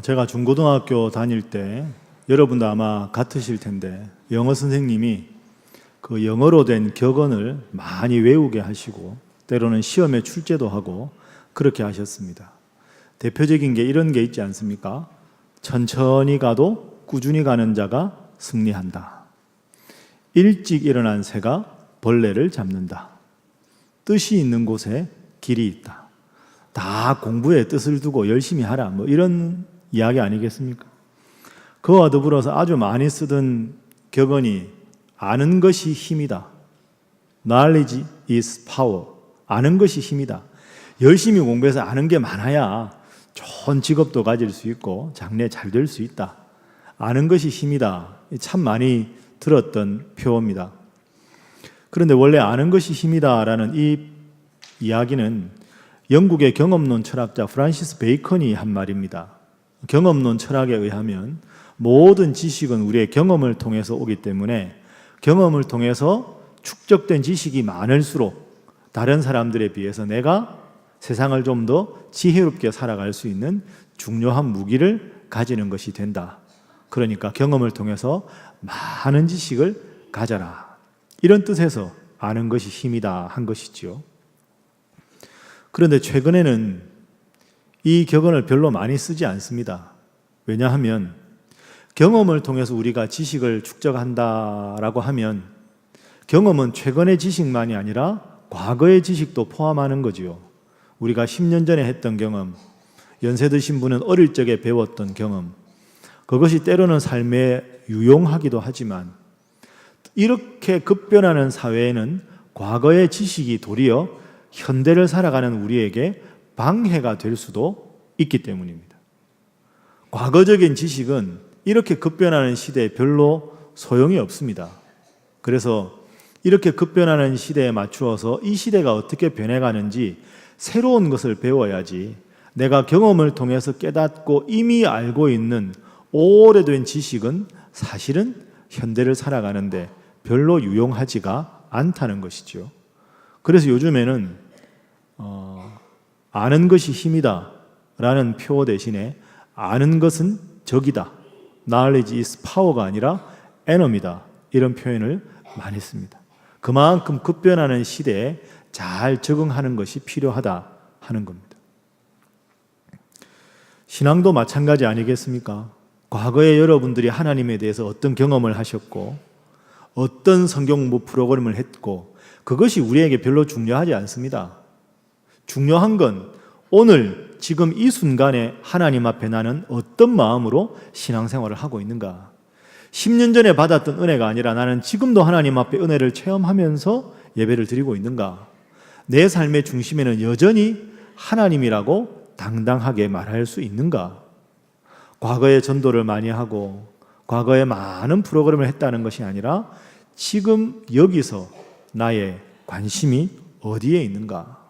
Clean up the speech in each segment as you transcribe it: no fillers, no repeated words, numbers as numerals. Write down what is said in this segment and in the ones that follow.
제가 중고등학교 다닐 때 여러분도 아마 같으실 텐데 영어 선생님이 그 영어로 된 격언을 많이 외우게 하시고 때로는 시험에 출제도 하고 그렇게 하셨습니다. 대표적인 게 이런 게 있지 않습니까? 천천히 가도 꾸준히 가는 자가 승리한다. 일찍 일어난 새가 벌레를 잡는다. 뜻이 있는 곳에 길이 있다. 다 공부에 뜻을 두고 열심히 하라. 뭐 이런 이야기 아니겠습니까? 그와 더불어서 아주 많이 쓰던 격언이 아는 것이 힘이다. Knowledge is power. 아는 것이 힘이다. 열심히 공부해서 아는 게 많아야 좋은 직업도 가질 수 있고 장래 잘 될 수 있다. 아는 것이 힘이다. 참 많이 들었던 표어입니다. 그런데 원래 아는 것이 힘이다라는 이 이야기는 영국의 경험론 철학자 프란시스 베이컨이 한 말입니다. 경험론 철학에 의하면 모든 지식은 우리의 경험을 통해서 오기 때문에 경험을 통해서 축적된 지식이 많을수록 다른 사람들에 비해서 내가 세상을 좀 더 지혜롭게 살아갈 수 있는 중요한 무기를 가지는 것이 된다. 그러니까 경험을 통해서 많은 지식을 가져라. 이런 뜻에서 아는 것이 힘이다 한 것이지요. 그런데 최근에는 이 격언을 별로 많이 쓰지 않습니다. 왜냐하면 경험을 통해서 우리가 지식을 축적한다라고 하면 경험은 최근의 지식만이 아니라 과거의 지식도 포함하는 거지요. 우리가 10년 전에 했던 경험, 연세 드신 분은 어릴 적에 배웠던 경험, 그것이 때로는 삶에 유용하기도 하지만 이렇게 급변하는 사회에는 과거의 지식이 도리어 현대를 살아가는 우리에게 방해가 될 수도 있기 때문입니다. 과거적인 지식은 이렇게 급변하는 시대에 별로 소용이 없습니다. 그래서 이렇게 급변하는 시대에 맞추어서 이 시대가 어떻게 변해가는지 새로운 것을 배워야지 내가 경험을 통해서 깨닫고 이미 알고 있는 오래된 지식은 사실은 현대를 살아가는데 별로 유용하지가 않다는 것이죠. 그래서 요즘에는 아는 것이 힘이다 라는 표어 대신에 아는 것은 적이다. Knowledge is power가 아니라 enemy다. 이런 표현을 많이 씁니다. 그만큼 급변하는 시대에 잘 적응하는 것이 필요하다 하는 겁니다. 신앙도 마찬가지 아니겠습니까? 과거에 여러분들이 하나님에 대해서 어떤 경험을 하셨고 어떤 성경 프로그램을 했고 그것이 우리에게 별로 중요하지 않습니다. 중요한 건 오늘 지금 이 순간에 하나님 앞에 나는 어떤 마음으로 신앙생활을 하고 있는가. 10년 전에 받았던 은혜가 아니라 나는 지금도 하나님 앞에 은혜를 체험하면서 예배를 드리고 있는가. 내 삶의 중심에는 여전히 하나님이라고 당당하게 말할 수 있는가. 과거에 전도를 많이 하고 과거에 많은 프로그램을 했다는 것이 아니라 지금 여기서 나의 관심이 어디에 있는가.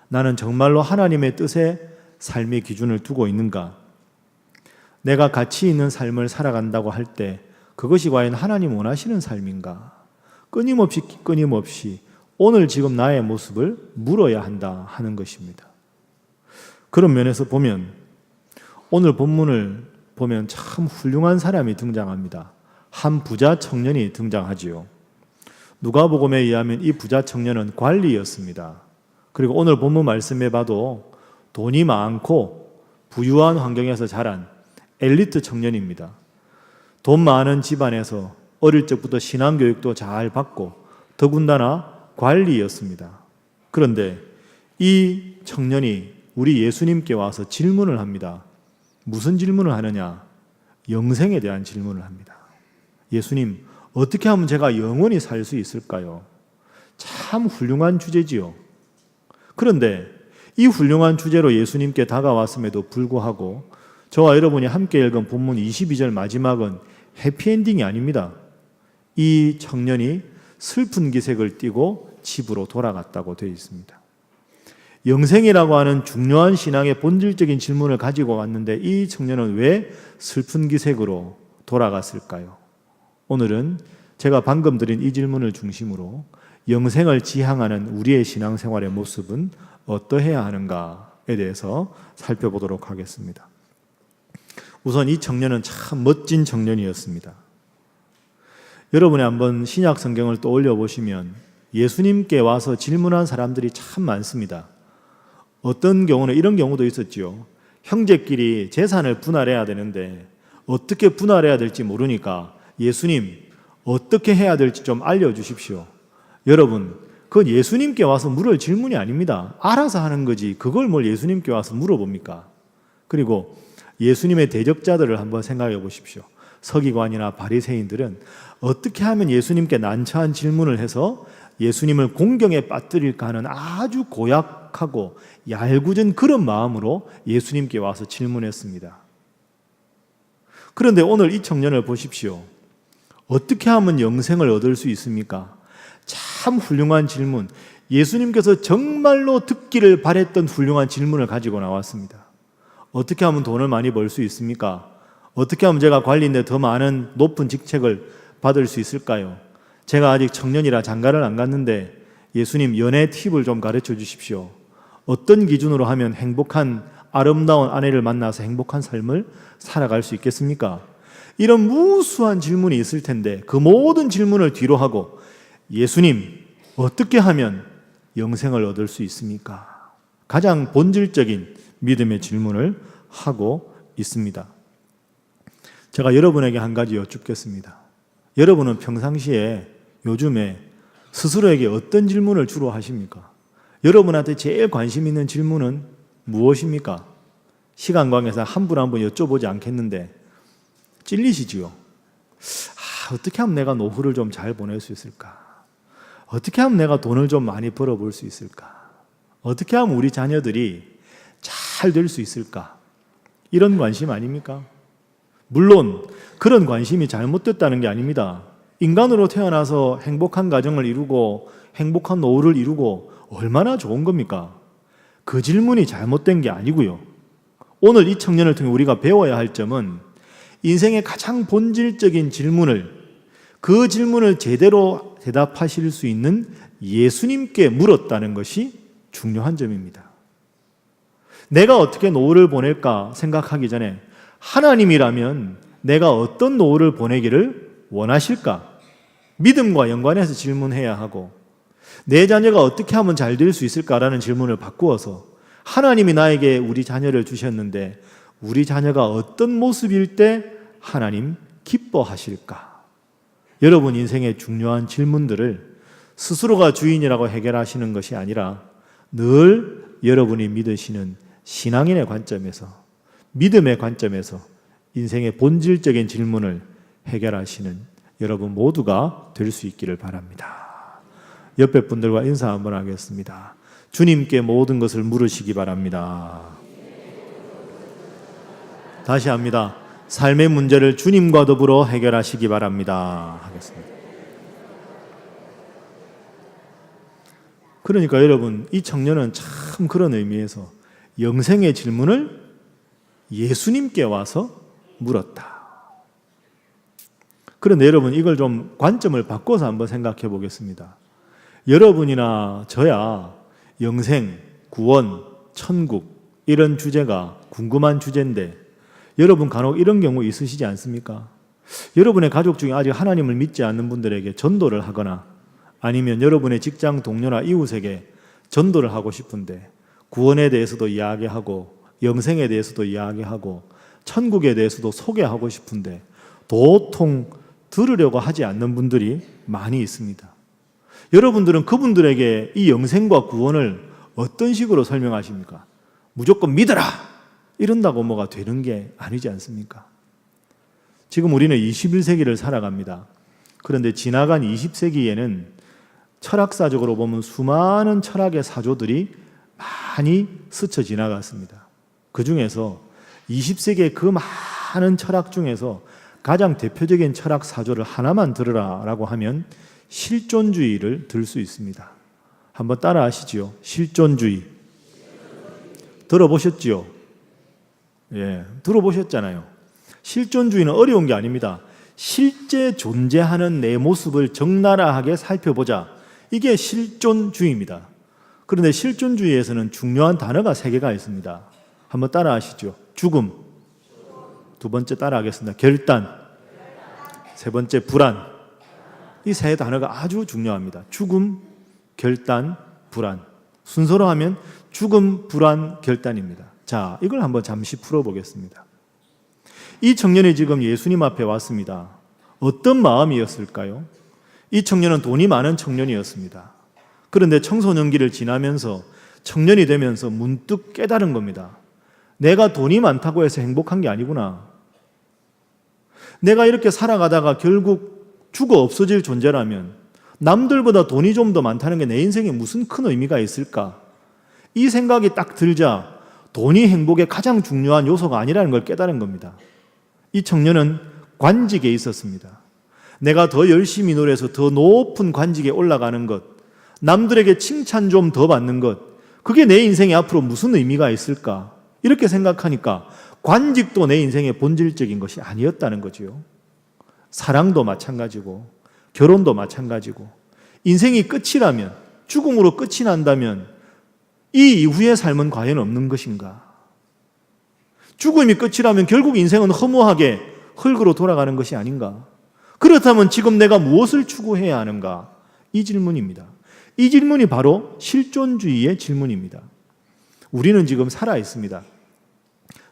나는 정말로 하나님의 뜻에 삶의 기준을 두고 있는가. 내가 가치 있는 삶을 살아간다고 할 때 그것이 과연 하나님 원하시는 삶인가. 끊임없이 오늘 지금 나의 모습을 물어야 한다 하는 것입니다. 그런 면에서 보면 오늘 본문을 보면 참 훌륭한 사람이 등장합니다. 한 부자 청년이 등장하지요. 누가복음에 의하면 이 부자 청년은 관리였습니다. 그리고 오늘 본문 말씀에 봐도 돈이 많고 부유한 환경에서 자란 엘리트 청년입니다. 돈 많은 집안에서 어릴 적부터 신앙교육도 잘 받고 더군다나 관리였습니다. 그런데 이 청년이 우리 예수님께 와서 질문을 합니다. 무슨 질문을 하느냐? 영생에 대한 질문을 합니다. 예수님, 어떻게 하면 제가 영원히 살 수 있을까요? 참 훌륭한 주제지요. 그런데 이 훌륭한 주제로 예수님께 다가왔음에도 불구하고 저와 여러분이 함께 읽은 본문 22절 마지막은 해피엔딩이 아닙니다. 이 청년이 슬픈 기색을 띠고 집으로 돌아갔다고 되어 있습니다. 영생이라고 하는 중요한 신앙의 본질적인 질문을 가지고 왔는데 이 청년은 왜 슬픈 기색으로 돌아갔을까요? 오늘은 제가 방금 드린 이 질문을 중심으로 영생을 지향하는 우리의 신앙생활의 모습은 어떠해야 하는가에 대해서 살펴보도록 하겠습니다. 우선 이 청년은 참 멋진 청년이었습니다. 여러분이 한번 신약 성경을 떠올려 보시면 예수님께 와서 질문한 사람들이 참 많습니다. 어떤 경우는 이런 경우도 있었지요. 형제끼리 재산을 분할해야 되는데 어떻게 분할해야 될지 모르니까 예수님 어떻게 해야 될지 좀 알려주십시오. 여러분, 그건 예수님께 와서 물을 질문이 아닙니다. 알아서 하는 거지 그걸 뭘 예수님께 와서 물어봅니까? 그리고 예수님의 대적자들을 한번 생각해 보십시오. 서기관이나 바리새인들은 어떻게 하면 예수님께 난처한 질문을 해서 예수님을 공경에 빠뜨릴까 하는 아주 고약하고 얄궂은 그런 마음으로 예수님께 와서 질문했습니다. 그런데 오늘 이 청년을 보십시오. 어떻게 하면 영생을 얻을 수 있습니까? 참 훌륭한 질문, 예수님께서 정말로 듣기를 바랬던 훌륭한 질문을 가지고 나왔습니다. 어떻게 하면 돈을 많이 벌 수 있습니까? 어떻게 하면 제가 관리인데 더 많은 높은 직책을 받을 수 있을까요? 제가 아직 청년이라 장가를 안 갔는데 예수님 연애 팁을 좀 가르쳐 주십시오. 어떤 기준으로 하면 행복한 아름다운 아내를 만나서 행복한 삶을 살아갈 수 있겠습니까? 이런 무수한 질문이 있을 텐데 그 모든 질문을 뒤로 하고 예수님 어떻게 하면 영생을 얻을 수 있습니까? 가장 본질적인 믿음의 질문을 하고 있습니다. 제가 여러분에게 한 가지 여쭙겠습니다. 여러분은 평상시에 요즘에 스스로에게 어떤 질문을 주로 하십니까? 여러분한테 제일 관심 있는 질문은 무엇입니까? 시간 관계상 한 분 한 분 여쭤보지 않겠는데 찔리시지요? 어떻게 하면 내가 노후를 좀 잘 보낼 수 있을까? 어떻게 하면 내가 돈을 좀 많이 벌어볼 수 있을까? 어떻게 하면 우리 자녀들이 잘 될 수 있을까? 이런 관심 아닙니까? 물론 그런 관심이 잘못됐다는 게 아닙니다. 인간으로 태어나서 행복한 가정을 이루고 행복한 노후를 이루고 얼마나 좋은 겁니까? 그 질문이 잘못된 게 아니고요. 오늘 이 청년을 통해 우리가 배워야 할 점은 인생의 가장 본질적인 질문을, 그 질문을 제대로 대답하실 수 있는 예수님께 물었다는 것이 중요한 점입니다. 내가 어떻게 노후를 보낼까 생각하기 전에 하나님이라면 내가 어떤 노후를 보내기를 원하실까? 믿음과 연관해서 질문해야 하고, 내 자녀가 어떻게 하면 잘 될 수 있을까라는 질문을 바꾸어서 하나님이 나에게 우리 자녀를 주셨는데 우리 자녀가 어떤 모습일 때 하나님 기뻐하실까? 여러분 인생의 중요한 질문들을 스스로가 주인이라고 해결하시는 것이 아니라 늘 여러분이 믿으시는 신앙인의 관점에서, 믿음의 관점에서 인생의 본질적인 질문을 해결하시는 여러분 모두가 될 수 있기를 바랍니다. 옆에 분들과 인사 한번 하겠습니다. 주님께 모든 것을 물으시기 바랍니다. 다시 합니다. 삶의 문제를 주님과 더불어 해결하시기 바랍니다. 하겠습니다. 그러니까 여러분, 이 청년은 참 그런 의미에서 영생의 질문을 예수님께 와서 물었다. 그런데 여러분, 이걸 좀 관점을 바꿔서 한번 생각해 보겠습니다. 여러분이나 저야 영생, 구원, 천국 이런 주제가 궁금한 주제인데 여러분 간혹 이런 경우 있으시지 않습니까? 여러분의 가족 중에 아직 하나님을 믿지 않는 분들에게 전도를 하거나 아니면 여러분의 직장 동료나 이웃에게 전도를 하고 싶은데 구원에 대해서도 이야기하고 영생에 대해서도 이야기하고 천국에 대해서도 소개하고 싶은데 도통 들으려고 하지 않는 분들이 많이 있습니다. 여러분들은 그분들에게 이 영생과 구원을 어떤 식으로 설명하십니까? 무조건 믿어라! 이런다고 뭐가 되는 게 아니지 않습니까? 지금 우리는 21세기를 살아갑니다. 그런데 지나간 20세기에는 철학사적으로 보면 수많은 철학의 사조들이 많이 스쳐 지나갔습니다. 그 중에서 20세기의 그 많은 철학 중에서 가장 대표적인 철학 사조를 하나만 들으라라고 하면 실존주의를 들 수 있습니다. 한번 따라 하시죠. 실존주의. 들어보셨지요? 예, 들어보셨잖아요. 실존주의는 어려운 게 아닙니다. 실제 존재하는 내 모습을 적나라하게 살펴보자. 이게 실존주의입니다. 그런데 실존주의에서는 중요한 단어가 3개가 있습니다. 한번 따라 하시죠. 죽음, 두 번째 따라하겠습니다. 결단. 세 번째 불안. 이 세 단어가 아주 중요합니다. 죽음, 결단, 불안. 순서로 하면 죽음, 불안, 결단입니다. 자, 이걸 한번 잠시 풀어보겠습니다. 이 청년이 지금 예수님 앞에 왔습니다. 어떤 마음이었을까요? 이 청년은 돈이 많은 청년이었습니다. 그런데 청소년기를 지나면서 청년이 되면서 문득 깨달은 겁니다. 내가 돈이 많다고 해서 행복한 게 아니구나. 내가 이렇게 살아가다가 결국 죽어 없어질 존재라면 남들보다 돈이 좀 더 많다는 게 내 인생에 무슨 큰 의미가 있을까? 이 생각이 딱 들자 돈이 행복의 가장 중요한 요소가 아니라는 걸 깨달은 겁니다. 이 청년은 관직에 있었습니다. 내가 더 열심히 노력해서 더 높은 관직에 올라가는 것, 남들에게 칭찬 좀 더 받는 것, 그게 내 인생에 앞으로 무슨 의미가 있을까? 이렇게 생각하니까 관직도 내 인생의 본질적인 것이 아니었다는 거지요. 사랑도 마찬가지고 결혼도 마찬가지고 인생이 끝이라면, 죽음으로 끝이 난다면 이 이후의 삶은 과연 없는 것인가? 죽음이 끝이라면 결국 인생은 허무하게 흙으로 돌아가는 것이 아닌가? 그렇다면 지금 내가 무엇을 추구해야 하는가? 이 질문입니다. 이 질문이 바로 실존주의의 질문입니다. 우리는 지금 살아있습니다.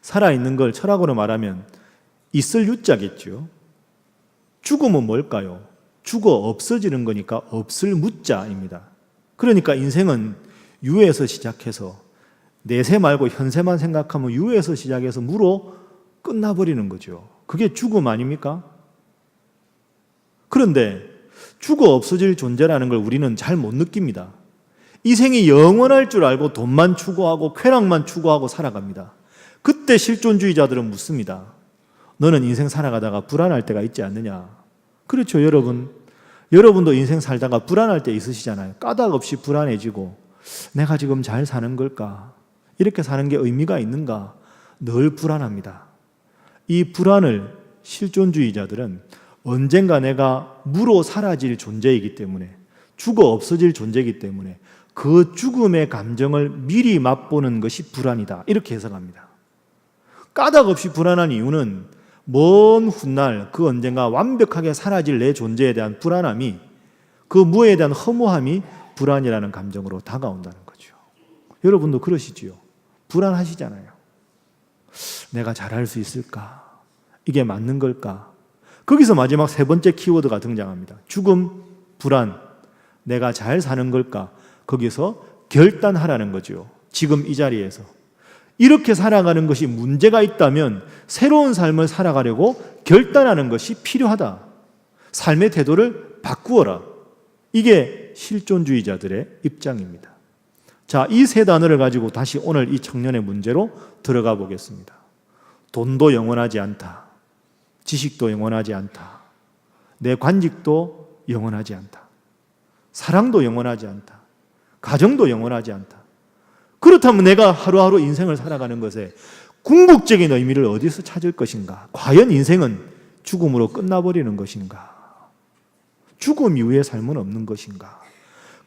살아있는 걸 철학으로 말하면 있을 유자겠죠. 죽음은 뭘까요? 죽어 없어지는 거니까 없을 무자입니다. 그러니까 인생은 유에서 시작해서 내세 말고 현세만 생각하면 유에서 시작해서 무로 끝나버리는 거죠. 그게 죽음 아닙니까? 그런데 죽어 없어질 존재라는 걸 우리는 잘 못 느낍니다. 이 생이 영원할 줄 알고 돈만 추구하고 쾌락만 추구하고 살아갑니다. 그때 실존주의자들은 묻습니다. 너는 인생 살아가다가 불안할 때가 있지 않느냐? 그렇죠, 여러분. 여러분도 인생 살다가 불안할 때 있으시잖아요. 까닭 없이 불안해지고 내가 지금 잘 사는 걸까? 이렇게 사는 게 의미가 있는가? 늘 불안합니다. 이 불안을 실존주의자들은 언젠가 내가 무로 사라질 존재이기 때문에, 죽어 없어질 존재이기 때문에 그 죽음의 감정을 미리 맛보는 것이 불안이다, 이렇게 해석합니다. 까닭 없이 불안한 이유는 먼 훗날 그 언젠가 완벽하게 사라질 내 존재에 대한 불안함이, 그 무에 대한 허무함이 불안이라는 감정으로 다가온다는 거죠. 여러분도 그러시지요? 불안하시잖아요. 내가 잘할 수 있을까? 이게 맞는 걸까? 거기서 마지막 세 번째 키워드가 등장합니다. 죽음, 불안, 내가 잘 사는 걸까? 거기서 결단하라는 거죠. 지금 이 자리에서. 이렇게 살아가는 것이 문제가 있다면 새로운 삶을 살아가려고 결단하는 것이 필요하다. 삶의 태도를 바꾸어라. 이게 실존주의자들의 입장입니다. 자, 이 세 단어를 가지고 다시 오늘 이 청년의 문제로 들어가 보겠습니다. 돈도 영원하지 않다. 지식도 영원하지 않다. 내 관직도 영원하지 않다. 사랑도 영원하지 않다. 가정도 영원하지 않다. 그렇다면 내가 하루하루 인생을 살아가는 것에 궁극적인 의미를 어디서 찾을 것인가? 과연 인생은 죽음으로 끝나버리는 것인가? 죽음 이후의 삶은 없는 것인가?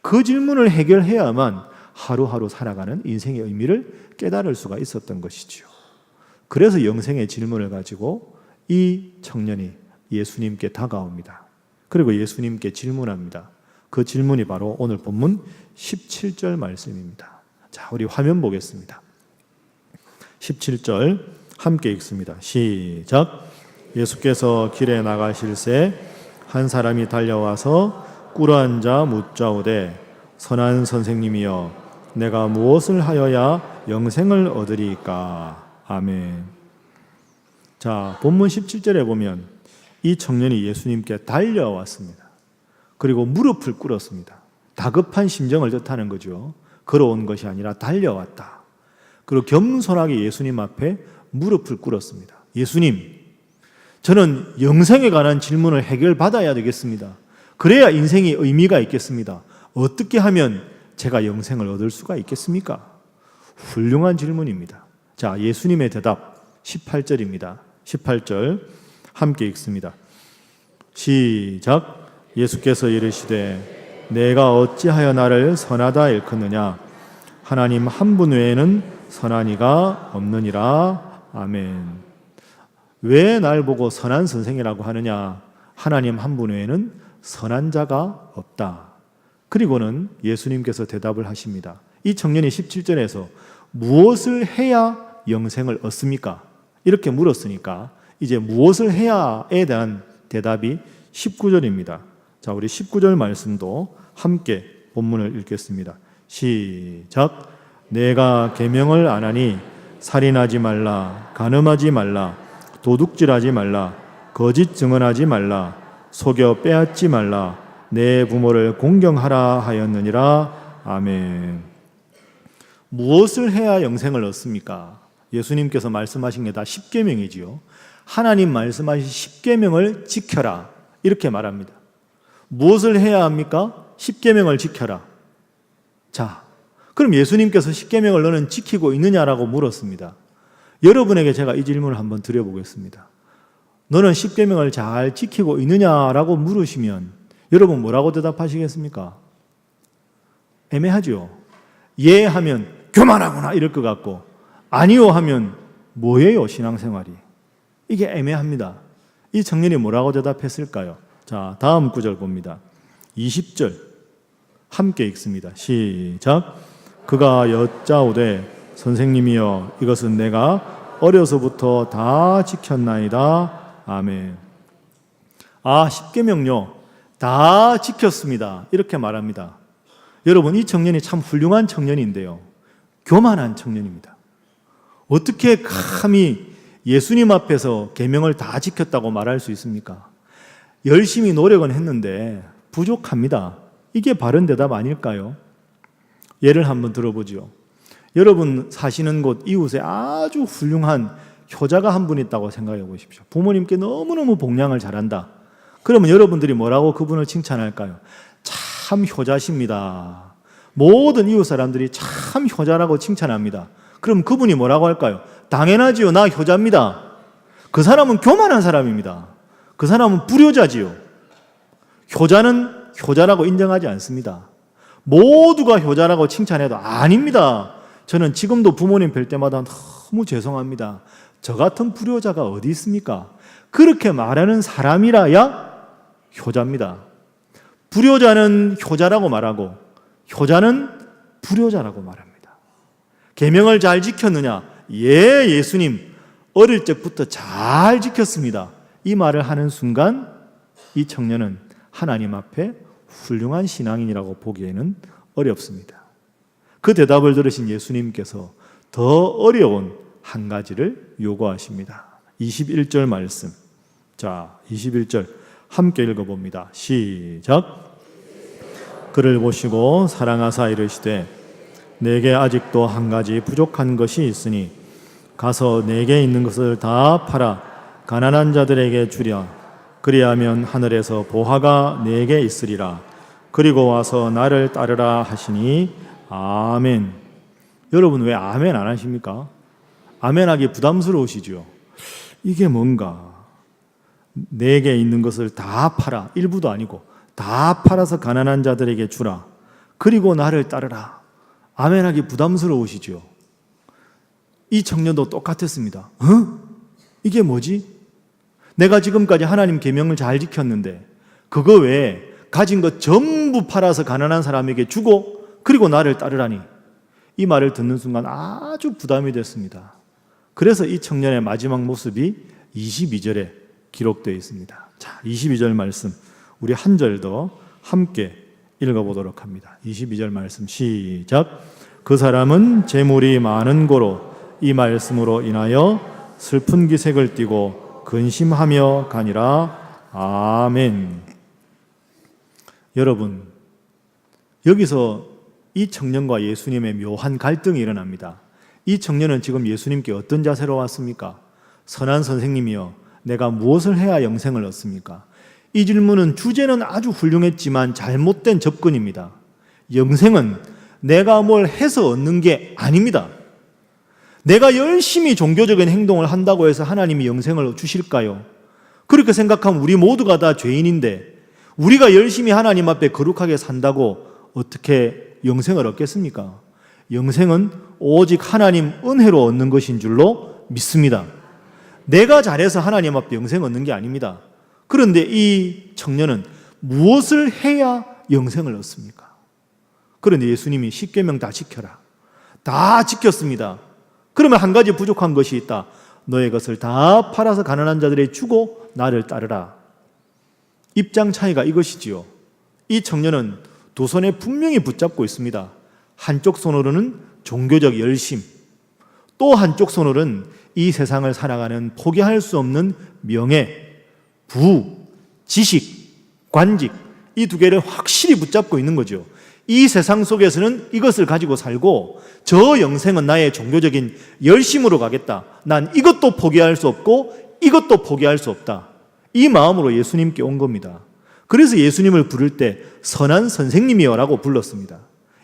그 질문을 해결해야만 하루하루 살아가는 인생의 의미를 깨달을 수가 있었던 것이지요. 그래서 영생의 질문을 가지고 이 청년이 예수님께 다가옵니다. 그리고 예수님께 질문합니다. 그 질문이 바로 오늘 본문 17절 말씀입니다. 자, 우리 화면 보겠습니다. 17절 함께 읽습니다. 시작. 예수께서 길에 나가실새 한 사람이 달려와서 꿇어앉아 묻자오되 선한 선생님이여 내가 무엇을 하여야 영생을 얻으리까? 아멘. 자, 본문 17절에 보면 이 청년이 예수님께 달려왔습니다. 그리고 무릎을 꿇었습니다. 다급한 심정을 뜻하는 거죠. 걸어온 것이 아니라 달려왔다. 그리고 겸손하게 예수님 앞에 무릎을 꿇었습니다. 예수님, 저는 영생에 관한 질문을 해결받아야 되겠습니다. 그래야 인생이 의미가 있겠습니다. 어떻게 하면 제가 영생을 얻을 수가 있겠습니까? 훌륭한 질문입니다. 자, 예수님의 대답 18절입니다. 18절 함께 읽습니다. 시작. 예수께서 이르시되 내가 어찌하여 나를 선하다 일컫느냐? 하나님 한 분 외에는 선한 이가 없느니라. 아멘. 왜 날 보고 선한 선생이라고 하느냐? 하나님 한 분 외에는 선한 자가 없다. 그리고는 예수님께서 대답을 하십니다. 이 청년이 17절에서 무엇을 해야 영생을 얻습니까? 이렇게 물었으니까 이제 무엇을 해야에 대한 대답이 19절입니다. 자, 우리 19절 말씀도 함께 본문을 읽겠습니다. 시작. 내가 계명을 안 하니 살인하지 말라, 간음하지 말라, 도둑질하지 말라, 거짓 증언하지 말라, 속여 빼앗지 말라, 내 부모를 공경하라 하였느니라. 아멘. 무엇을 해야 영생을 얻습니까? 예수님께서 말씀하신 게 다 십계명이지요. 하나님 말씀하신 십계명을 지켜라, 이렇게 말합니다. 무엇을 해야 합니까? 십계명을 지켜라. 자, 그럼 예수님께서 십계명을 너는 지키고 있느냐라고 물었습니다. 여러분에게 제가 이 질문을 한번 드려보겠습니다. 너는 십계명을 잘 지키고 있느냐라고 물으시면 여러분 뭐라고 대답하시겠습니까? 애매하죠. 예 하면 교만하구나 이럴 것 같고, 아니요 하면 뭐예요 신앙생활이? 이게 애매합니다. 이 청년이 뭐라고 대답했을까요? 자, 다음 구절 봅니다. 20절 함께 읽습니다. 시작. 그가 여짜오되 선생님이여 이것은 내가 어려서부터 다 지켰나이다. 아멘. 아, 십계명요 다 지켰습니다, 이렇게 말합니다. 여러분, 이 청년이 참 훌륭한 청년인데요, 교만한 청년입니다. 어떻게 감히 예수님 앞에서 계명을 다 지켰다고 말할 수 있습니까? 열심히 노력은 했는데 부족합니다. 이게 바른 대답 아닐까요? 예를 한번 들어보죠. 여러분 사시는 곳 이웃에 아주 훌륭한 효자가 한 분 있다고 생각해 보십시오. 부모님께 너무너무 복양을 잘한다. 그러면 여러분들이 뭐라고 그분을 칭찬할까요? 참 효자십니다. 모든 이웃 사람들이 참 효자라고 칭찬합니다. 그럼 그분이 뭐라고 할까요? 당연하지요. 나 효자입니다. 그 사람은 교만한 사람입니다. 그 사람은 불효자지요. 효자는 효자라고 인정하지 않습니다. 모두가 효자라고 칭찬해도 아닙니다. 저는 지금도 부모님 뵐 때마다 너무 죄송합니다. 저 같은 불효자가 어디 있습니까? 그렇게 말하는 사람이라야 효자입니다. 불효자는 효자라고 말하고 효자는 불효자라고 말합니다. 계명을 잘 지켰느냐? 예, 예수님 어릴 적부터 잘 지켰습니다. 이 말을 하는 순간 이 청년은 하나님 앞에 훌륭한 신앙인이라고 보기에는 어렵습니다. 그 대답을 들으신 예수님께서 더 어려운 한 가지를 요구하십니다. 21절 말씀. 자, 21절 함께 읽어봅니다. 시작. 그를 보시고 사랑하사 이르시되 내게 아직도 한 가지 부족한 것이 있으니 가서 내게 있는 것을 다 팔아 가난한 자들에게 주랴. 그리하면 하늘에서 보화가 내게 있으리라. 그리고 와서 나를 따르라 하시니 아멘. 여러분 왜 아멘 안 하십니까? 아멘하기 부담스러우시죠? 이게 뭔가 내게 있는 것을 다 팔아, 일부도 아니고 다 팔아서 가난한 자들에게 주라. 그리고 나를 따르라. 아멘하기 부담스러우시죠? 이 청년도 똑같았습니다. 이게 뭐지? 내가 지금까지 하나님 계명을 잘 지켰는데 그거 외에 가진 것 전부 팔아서 가난한 사람에게 주고 그리고 나를 따르라니, 이 말을 듣는 순간 아주 부담이 됐습니다. 그래서 이 청년의 마지막 모습이 22절에 기록되어 있습니다. 자, 22절 말씀 우리 한 절 더 함께 읽어보도록 합니다. 22절 말씀 시작. 그 사람은 재물이 많은 고로 이 말씀으로 인하여 슬픈 기색을 띠고 근심하며 가니라. 아멘. 여러분, 여기서 이 청년과 예수님의 묘한 갈등이 일어납니다. 이 청년은 지금 예수님께 어떤 자세로 왔습니까? 선한 선생님이여, 내가 무엇을 해야 영생을 얻습니까? 이 질문은 주제는 아주 훌륭했지만 잘못된 접근입니다. 영생은 내가 뭘 해서 얻는 게 아닙니다. 내가 열심히 종교적인 행동을 한다고 해서 하나님이 영생을 주실까요? 그렇게 생각하면 우리 모두가 다 죄인인데 우리가 열심히 하나님 앞에 거룩하게 산다고 어떻게 영생을 얻겠습니까? 영생은 오직 하나님 은혜로 얻는 것인 줄로 믿습니다. 내가 잘해서 하나님 앞에 영생 얻는 게 아닙니다. 그런데 이 청년은 무엇을 해야 영생을 얻습니까? 그런데 예수님이 십계명 다 지켜라. 다 지켰습니다. 그러면 한 가지 부족한 것이 있다. 너의 것을 다 팔아서 가난한 자들에게 주고 나를 따르라. 입장 차이가 이것이지요. 이 청년은 두 손에 분명히 붙잡고 있습니다. 한쪽 손으로는 종교적 열심, 또 한쪽 손으로는 이 세상을 살아가는 포기할 수 없는 명예, 부, 지식, 관직, 이 두 개를 확실히 붙잡고 있는 거죠. 이 세상 속에서는 이것을 가지고 살고 저 영생은 나의 종교적인 열심으로 가겠다. 난 이것도 포기할 수 없고 이것도 포기할 수 없다. 이 마음으로 예수님께 온 겁니다. 그래서 예수님을 부를 때 선한 선생님이여 라고 불렀습니다.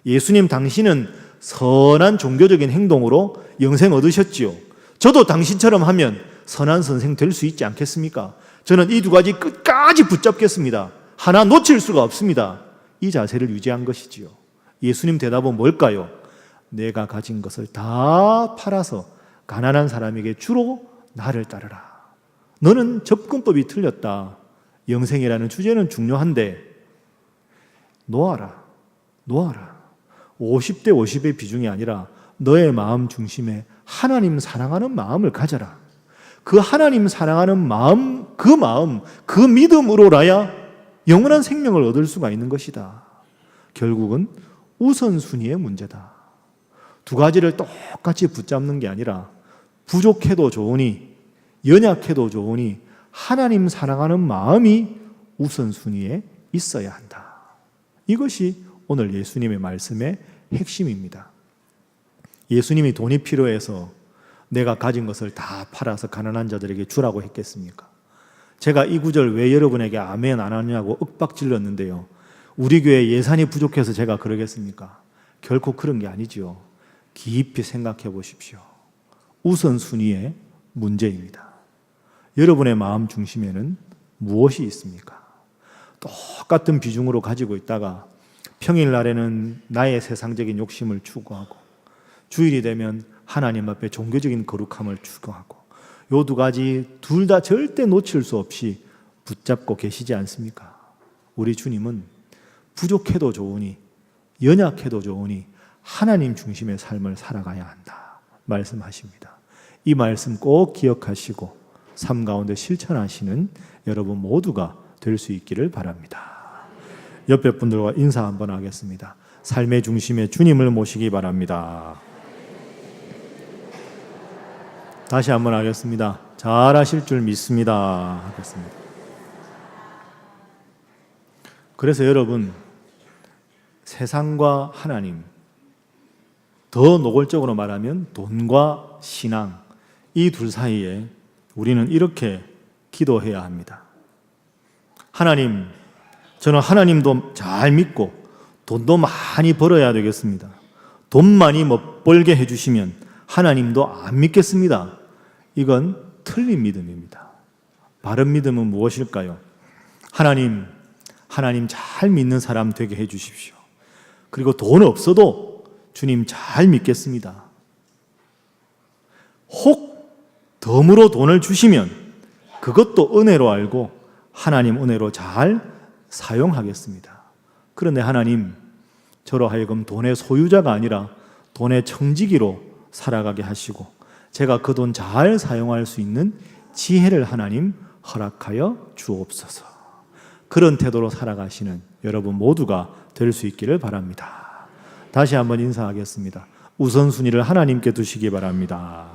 예수님 당신은 선한 종교적인 행동으로 영생 얻으셨지요. 저도 당신처럼 하면 선한 선생 될 수 있지 않겠습니까? 저는 이 두 가지 끝까지 붙잡겠습니다. 하나 놓칠 수가 없습니다. 이 자세를 유지한 것이지요. 예수님 대답은 뭘까요? 내가 가진 것을 다 팔아서 가난한 사람에게 주로 나를 따르라. 너는 접근법이 틀렸다. 영생이라는 주제는 중요한데 놓아라. 50대 50의 비중이 아니라 너의 마음 중심에 하나님 사랑하는 마음을 가져라. 그 하나님 사랑하는 마음, 그 믿음으로라야 영원한 생명을 얻을 수가 있는 것이다. 결국은 우선순위의 문제다. 두 가지를 똑같이 붙잡는 게 아니라 부족해도 좋으니 연약해도 좋으니 하나님 사랑하는 마음이 우선순위에 있어야 한다. 이것이 오늘 예수님의 말씀의 핵심입니다. 예수님이 돈이 필요해서 내가 가진 것을 다 팔아서 가난한 자들에게 주라고 했겠습니까? 제가 이 구절 왜 여러분에게 아멘 안 하냐고 윽박질렀는데요. 우리 교회 예산이 부족해서 제가 그러겠습니까? 결코 그런 게 아니지요. 깊이 생각해 보십시오. 우선순위의 문제입니다. 여러분의 마음 중심에는 무엇이 있습니까? 똑같은 비중으로 가지고 있다가 평일날에는 나의 세상적인 욕심을 추구하고 주일이 되면 하나님 앞에 종교적인 거룩함을 추구하고 요 두 가지 둘 다 절대 놓칠 수 없이 붙잡고 계시지 않습니까? 우리 주님은 부족해도 좋으니 연약해도 좋으니 하나님 중심의 삶을 살아가야 한다 말씀하십니다. 이 말씀 꼭 기억하시고 삶 가운데 실천하시는 여러분 모두가 될 수 있기를 바랍니다. 옆에 분들과 인사 한번 하겠습니다. 삶의 중심에 주님을 모시기 바랍니다. 다시 한번 하겠습니다. 잘하실 줄 믿습니다. 하겠습니다. 그래서 여러분, 세상과 하나님, 더 노골적으로 말하면 돈과 신앙, 이 둘 사이에 우리는 이렇게 기도해야 합니다. 하나님, 저는 하나님도 잘 믿고 돈도 많이 벌어야 되겠습니다. 돈 많이 못 벌게 해주시면 하나님도 안 믿겠습니다. 이건 틀린 믿음입니다. 바른 믿음은 무엇일까요? 하나님 잘 믿는 사람 되게 해주십시오. 그리고 돈 없어도 주님 잘 믿겠습니다. 혹 덤으로 돈을 주시면 그것도 은혜로 알고 하나님 은혜로 잘 사용하겠습니다. 그런데 하나님, 저로 하여금 돈의 소유자가 아니라 돈의 청지기로 살아가게 하시고 제가 그 돈 잘 사용할 수 있는 지혜를 하나님 허락하여 주옵소서. 그런 태도로 살아가시는 여러분 모두가 될 수 있기를 바랍니다. 다시 한번 인사하겠습니다. 우선순위를 하나님께 두시기 바랍니다.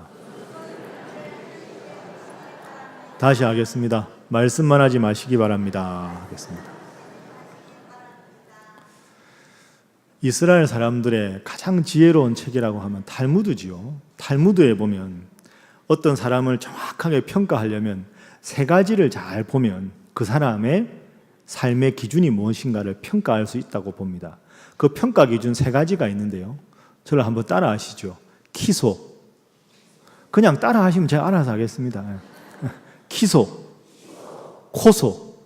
다시 하겠습니다. 말씀만 하지 마시기 바랍니다. 하겠습니다. 이스라엘 사람들의 가장 지혜로운 책이라고 하면 탈무드지요. 탈무드에 보면 어떤 사람을 정확하게 평가하려면 세 가지를 잘 보면 그 사람의 삶의 기준이 무엇인가를 평가할 수 있다고 봅니다. 그 평가 기준 세 가지가 있는데요. 저를 한번 따라 하시죠. 키소. 그냥 따라 하시면 제가 알아서 하겠습니다. 키소, 코소,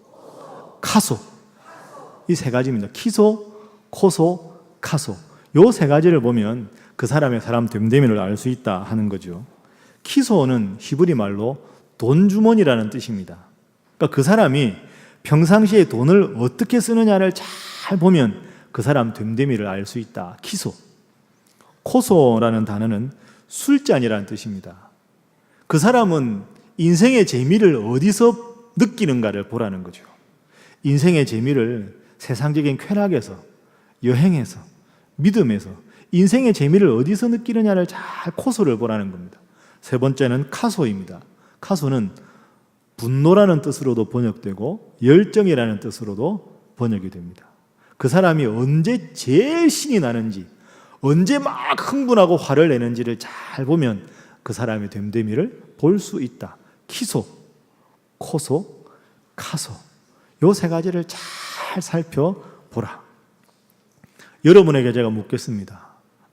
카소. 이 세 가지입니다. 키소, 코소, 카소. 요 세 가지를 보면 그 사람의 사람 됨됨이를 알 수 있다 하는 거죠. 키소는 히브리 말로 돈 주머니라는 뜻입니다. 그러니까 그 사람이 평상시에 돈을 어떻게 쓰느냐를 잘 보면 그 사람 됨됨이를 알 수 있다. 키소. 코소라는 단어는 술잔이라는 뜻입니다. 그 사람은 인생의 재미를 어디서 느끼는가를 보라는 거죠. 인생의 재미를 세상적인 쾌락에서, 여행에서, 믿음에서 인생의 재미를 어디서 느끼느냐를 잘 코소를 보라는 겁니다. 세 번째는 카소입니다. 카소는 분노라는 뜻으로도 번역되고 열정이라는 뜻으로도 번역이 됩니다. 그 사람이 언제 제일 신이 나는지, 언제 막 흥분하고 화를 내는지를 잘 보면 그 사람의 됨됨이를 볼 수 있다. 키소, 코소, 카소. 요 세 가지를 잘 살펴보라. 여러분에게 제가 묻겠습니다.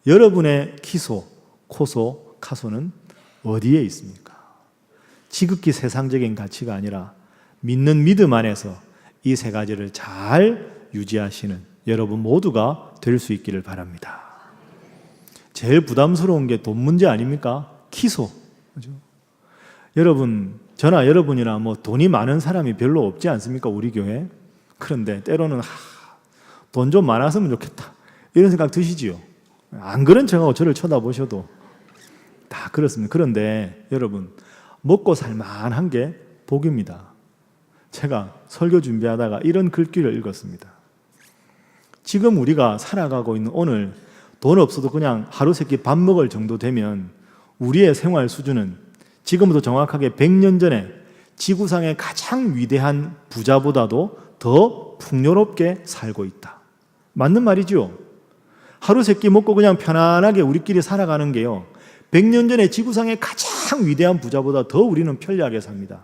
여러분의 키소, 코소, 카소는 어디에 있습니까? 지극히 세상적인 가치가 아니라 믿는 믿음 안에서 이 세 가지를 잘 유지하시는 여러분 모두가 될 수 있기를 바랍니다. 제일 부담스러운 게 돈 문제 아닙니까? 키소. 그죠? 여러분, 저나 여러분이나 뭐 돈이 많은 사람이 별로 없지 않습니까? 우리 교회. 그런데 때로는 돈 좀 많았으면 좋겠다 이런 생각 드시지요? 안 그런 척하고 저를 쳐다보셔도 다 그렇습니다. 그런데 여러분, 먹고 살만한 게 복입니다. 제가 설교 준비하다가 이런 글귀를 읽었습니다. 지금 우리가 살아가고 있는 오늘 돈 없어도 그냥 하루 세끼 밥 먹을 정도 되면 우리의 생활 수준은 지금부터 정확하게 100년 전에 지구상의 가장 위대한 부자보다도 더 풍요롭게 살고 있다. 맞는 말이죠? 하루 세끼 먹고 그냥 편안하게 우리끼리 살아가는 게요, 100년 전에 지구상의 가장 위대한 부자보다 더 우리는 편리하게 삽니다.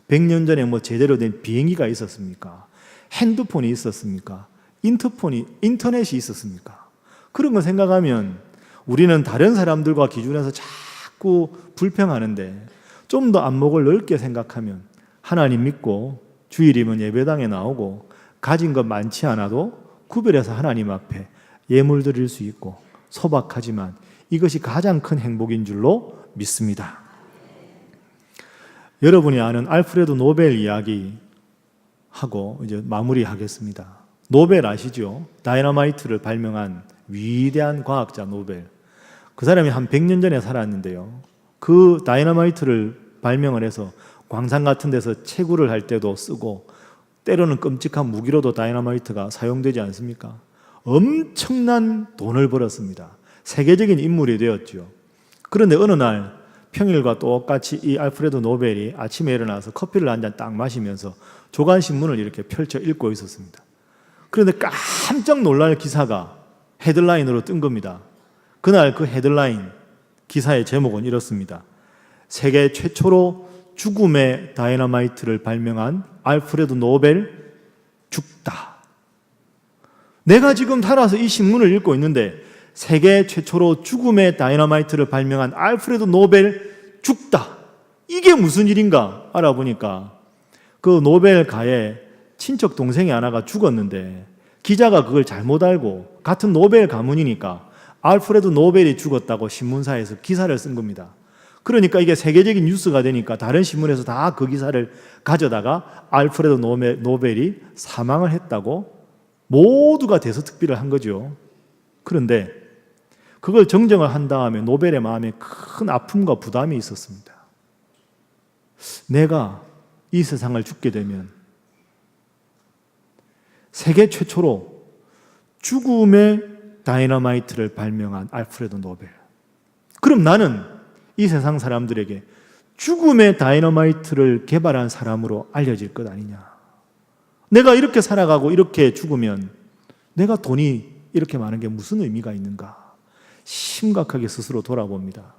100년 전에 뭐 제대로 된 비행기가 있었습니까? 핸드폰이 있었습니까? 인터넷이 있었습니까? 그런 거 생각하면 우리는 다른 사람들과 기준해서 자꾸 불평하는데 좀 더 안목을 넓게 생각하면 하나님 믿고 주일이면 예배당에 나오고 가진 것 많지 않아도 구별해서 하나님 앞에 예물 드릴 수 있고 소박하지만 이것이 가장 큰 행복인 줄로 믿습니다. 여러분이 아는 알프레드 노벨 이야기 하고 이제 마무리하겠습니다. 노벨 아시죠? 다이너마이트를 발명한 위대한 과학자 노벨. 그 사람이 한 100년 전에 살았는데요, 그 다이너마이트를 발명을 해서 광산 같은 데서 채굴을 할 때도 쓰고 때로는 끔찍한 무기로도 다이너마이트가 사용되지 않습니까? 엄청난 돈을 벌었습니다. 세계적인 인물이 되었죠. 그런데 어느 날 평일과 똑같이 이 알프레드 노벨이 아침에 일어나서 커피를 한 잔 딱 마시면서 조간신문을 이렇게 펼쳐 읽고 있었습니다. 그런데 깜짝 놀랄 기사가 헤드라인으로 뜬 겁니다. 그날 그 헤드라인 기사의 제목은 이렇습니다. 세계 최초로 죽음의 다이너마이트를 발명한 알프레드 노벨 죽다. 내가 지금 살아서 이 신문을 읽고 있는데 세계 최초로 죽음의 다이너마이트를 발명한 알프레드 노벨 죽다. 이게 무슨 일인가 알아보니까 그 노벨가의 친척 동생이 하나가 죽었는데 기자가 그걸 잘못 알고 같은 노벨 가문이니까 알프레드 노벨이 죽었다고 신문사에서 기사를 쓴 겁니다. 그러니까 이게 세계적인 뉴스가 되니까 다른 신문에서 다 그 기사를 가져다가 알프레드 노벨이 사망을 했다고 모두가 대서특필을 한 거죠. 그런데 그걸 정정을 한 다음에 노벨의 마음에 큰 아픔과 부담이 있었습니다. 내가 이 세상을 죽게 되면 세계 최초로 죽음의 다이너마이트를 발명한 알프레드 노벨. 그럼 나는 이 세상 사람들에게 죽음의 다이너마이트를 개발한 사람으로 알려질 것 아니냐. 내가 이렇게 살아가고 이렇게 죽으면 내가 돈이 이렇게 많은 게 무슨 의미가 있는가. 심각하게 스스로 돌아봅니다.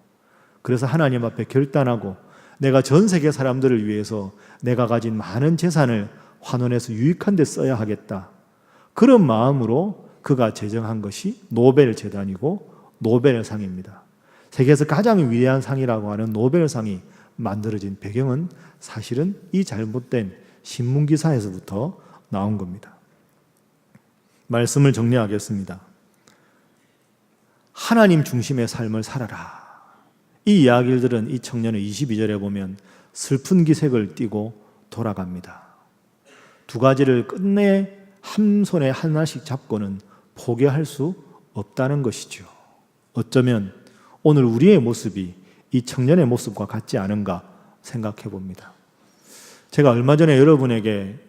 그래서 하나님 앞에 결단하고 내가 전 세계 사람들을 위해서 내가 가진 많은 재산을 환원해서 유익한 데 써야 하겠다. 그런 마음으로 그가 제정한 것이 노벨 재단이고 노벨상입니다. 세계에서 가장 위대한 상이라고 하는 노벨상이 만들어진 배경은 사실은 이 잘못된 신문기사에서부터 나온 겁니다. 말씀을 정리하겠습니다. 하나님 중심의 삶을 살아라. 이 이야기들은 이 청년은 22절에 보면 슬픈 기색을 띠고 돌아갑니다. 두 가지를 끝내 한 손에 하나씩 잡고는 포기할 수 없다는 것이죠. 어쩌면 오늘 우리의 모습이 이 청년의 모습과 같지 않은가 생각해 봅니다. 제가 얼마 전에 여러분에게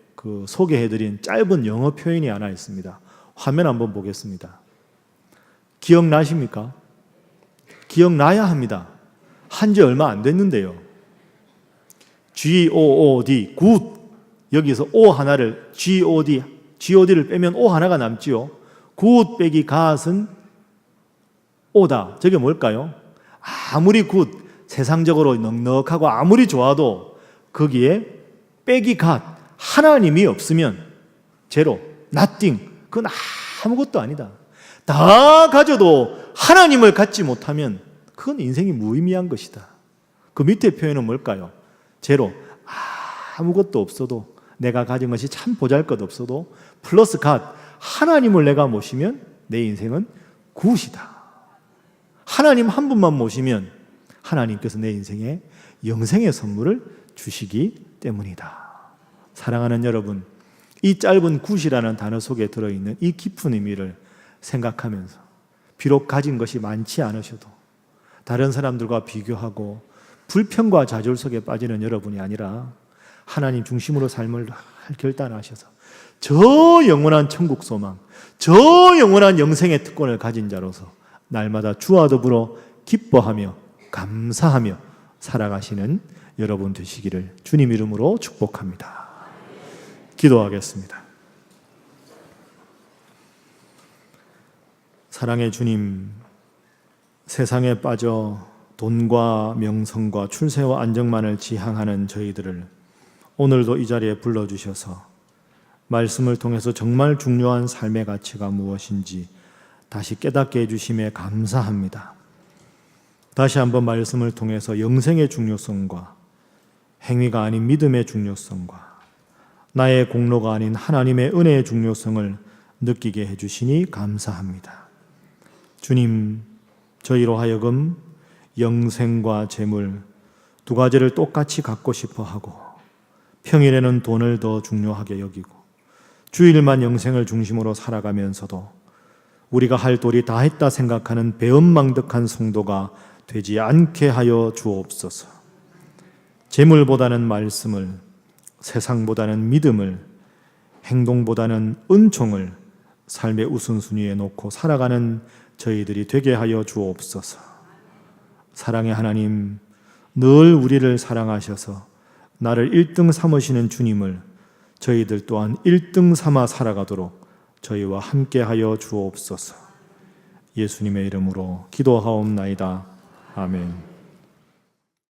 소개해드린 짧은 영어 표현이 하나 있습니다. 화면 한번 보겠습니다. 기억나십니까? 기억나야 합니다. 한지 얼마 안 됐는데요. G-O-O-D, good. 여기서 O 하나를 G-O-D를 빼면 O 하나가 남지요. good 빼기 got은 O다. 저게 뭘까요? 아무리 good, 세상적으로 넉넉하고 아무리 좋아도 거기에 빼기 God, 하나님이 없으면 제로, nothing, 그건 아무것도 아니다. 다 가져도 하나님을 갖지 못하면 그건 인생이 무의미한 것이다. 그 밑에 표현은 뭘까요? 제로, 아무것도 없어도 내가 가진 것이 참 보잘것없어도 플러스 God, 하나님을 내가 모시면 내 인생은 굿이다. 하나님 한 분만 모시면 하나님께서 내 인생에 영생의 선물을 주시기 때문이다. 사랑하는 여러분, 이 짧은 굿이라는 단어 속에 들어있는 이 깊은 의미를 생각하면서 비록 가진 것이 많지 않으셔도 다른 사람들과 비교하고 불평과 좌절 속에 빠지는 여러분이 아니라 하나님 중심으로 삶을 결단하셔서 저 영원한 천국 소망, 저 영원한 영생의 특권을 가진 자로서 날마다 주와 더불어 기뻐하며 감사하며 살아가시는 여러분 되시기를 주님 이름으로 축복합니다. 기도하겠습니다. 사랑의 주님, 세상에 빠져 돈과 명성과 출세와 안정만을 지향하는 저희들을 오늘도 이 자리에 불러주셔서 말씀을 통해서 정말 중요한 삶의 가치가 무엇인지 다시 깨닫게 해주심에 감사합니다. 다시 한번 말씀을 통해서 영생의 중요성과 행위가 아닌 믿음의 중요성과 나의 공로가 아닌 하나님의 은혜의 중요성을 느끼게 해주시니 감사합니다. 주님, 저희로 하여금 영생과 재물 두 가지를 똑같이 갖고 싶어 하고 평일에는 돈을 더 중요하게 여기고 주일만 영생을 중심으로 살아가면서도 우리가 할 도리 다 했다 생각하는 배은망덕한 성도가 되지 않게 하여 주옵소서. 재물보다는 말씀을, 세상보다는 믿음을, 행동보다는 은총을 삶의 우선순위에 놓고 살아가는 저희들이 되게 하여 주옵소서. 사랑의 하나님, 늘 우리를 사랑하셔서 나를 1등 삼으시는 주님을 저희들 또한 1등 삼아 살아가도록 저희와 함께 하여 주옵소서. 예수님의 이름으로 기도하옵나이다. 아멘.